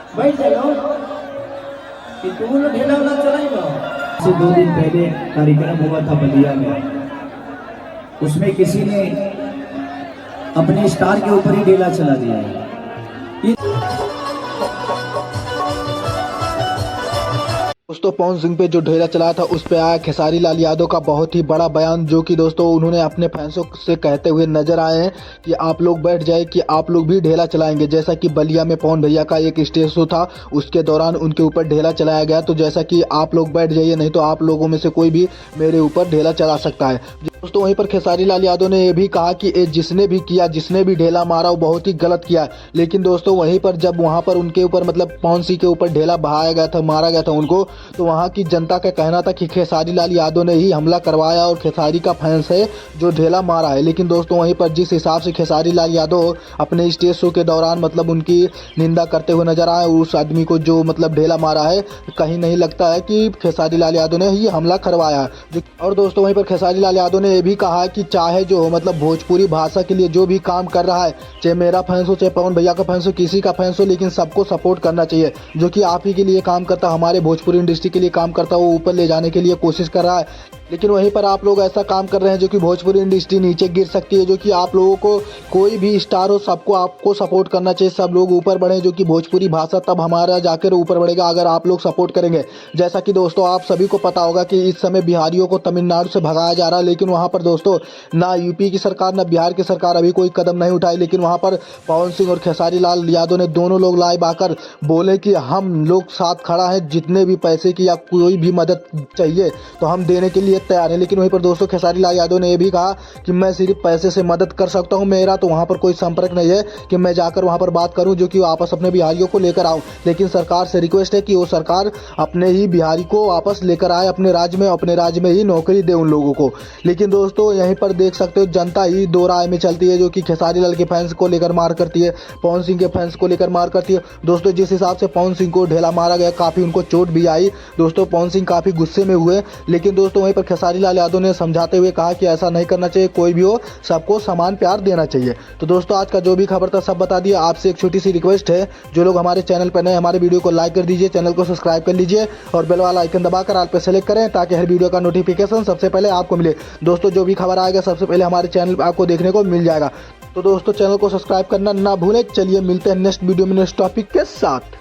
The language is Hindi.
बैठ जाओ कि तुम लोग ढेला वाला चलाएगा। से 2 दिन पहले कार्यक्रम हुआ था बलिया में, उसमें किसी ने अपने स्टार के ऊपर ही ढेला चला दिया है। दोस्तों पवन सिंह पे जो ढेला चला था उस पे आया खेसारी लाल यादव का बहुत ही बड़ा बयान, जो कि दोस्तों उन्होंने अपने फैंसों से कहते हुए नजर आए हैं कि आप लोग बैठ जाए कि आप लोग भी ढेला चलाएंगे। जैसा कि बलिया में पवन भैया का एक स्टेज शो था, उसके दौरान उनके ऊपर ढेला चलाया गया। तो जैसा कि आप लोग बैठ जाइए, नहीं तो आप लोगों में से कोई भी मेरे ऊपर ढेला चला सकता है। दोस्तों वहीं पर खेसारी लाल यादव ने यह भी कहा कि जिसने भी किया, जिसने भी ढेला मारा वो बहुत ही गलत किया है। लेकिन दोस्तों वहीं पर जब वहां पर उनके ऊपर मतलब पवन सिंह के ऊपर ढेला बहाया गया था, मारा गया था उनको, तो वहां की जनता का कहना था कि खेसारी लाल यादव ने ही हमला करवाया और खेसारी का फैंस है जो ढेला मारा है। लेकिन दोस्तों वहीं पर जिस हिसाब से खेसारी लाल यादव अपने स्टेज शो के दौरान मतलब उनकी निंदा करते हुए नजर आए, उस आदमी को जो मतलब ढेला मारा है, कहीं नहीं लगता है कि खेसारी लाल यादव ने ही हमला करवाया है। और दोस्तों वहीं पर खेसारी लाल यादव ने ये भी कहा कि चाहे जो मतलब भोजपुरी भाषा के लिए जो भी काम कर रहा है, चाहे मेरा फैंस हो, चाहे पवन भैया का फैंस हो, किसी का फैंस हो, लेकिन सबको सपोर्ट करना चाहिए। जो कि आप ही के लिए काम करता, हमारे भोजपुरी इंडस्ट्री के लिए काम करता, वो ऊपर ले जाने के लिए कोशिश कर रहा है। लेकिन वहीं पर आप लोग ऐसा काम कर रहे हैं जो कि भोजपुरी इंडस्ट्री नीचे गिर सकती है। जो कि आप लोगों को कोई भी स्टार हो, सबको आपको सपोर्ट करना चाहिए, सब लोग ऊपर बढ़े, जो कि भोजपुरी भाषा तब हमारा जाकर ऊपर बढ़ेगा अगर आप लोग सपोर्ट करेंगे। जैसा कि दोस्तों आप सभी को पता होगा कि इस समय बिहारियों को तमिलनाडु से भगाया जा रहा है, लेकिन वहां पर दोस्तों ना यूपी की सरकार ना बिहार की सरकार अभी कोई कदम नहीं उठाई। लेकिन वहां पर पवन सिंह और खेसारी लाल यादव ने दोनों लोग लाइव आकर बोले कि हम लोग साथ खड़ा है, जितने भी पैसे की या कोई भी मदद चाहिए तो हम देने के लिए तैयार है। लेकिन वहीं पर दोस्तों खेसारी लाल यादव ने यह भी कहा कि मैं सिर्फ पैसे से मदद कर सकता हूं, मेरा तो वहां पर कोई संपर्क नहीं है कि मैं जाकर वहां पर बात करूं, जो कि वापस अपने बिहारियों को लेकर आऊं। लेकिन सरकार से रिक्वेस्ट है कि वो सरकार अपने ही बिहारी को वापस लेकर आए अपने राज्य में, अपने राज्य में ही नौकरी दे उन लोगों को। लेकिन दोस्तों यहीं पर देख सकते हो जनता ही दो राय में चलती है, जो कि खेसारी लाल के फैंस को लेकर मार करती है, पवन सिंह के फैंस को लेकर मार करती है। दोस्तों जिस हिसाब से पवन सिंह को ढेला मारा गया, काफी उनको चोट भी आई। दोस्तों पवन सिंह काफी गुस्से में हुए। लेकिन दोस्तों वहीं पर खेसारी लाल यादव ने समझाते हुए कहा कि ऐसा नहीं करना चाहिए, कोई भी हो सबको समान प्यार देना चाहिए। तो दोस्तों आज का जो भी खबर था सब बता दिया। आपसे एक छोटी सी रिक्वेस्ट है, जो लोग हमारे चैनल पर नए, हमारे वीडियो को लाइक कर दीजिए, चैनल को सब्सक्राइब कर लीजिए और बेल वाला आइकन दबाकर ऑल पे सेलेक्ट करें, ताकि हर वीडियो का नोटिफिकेशन सबसे पहले आपको मिले। दोस्तों जो भी खबर आएगा सबसे पहले हमारे चैनल पर आपको देखने को मिल जाएगा। तो दोस्तों चैनल को सब्सक्राइब करना ना भूलें। चलिए मिलते हैं नेक्स्ट वीडियो में नेक्स्ट टॉपिक के साथ।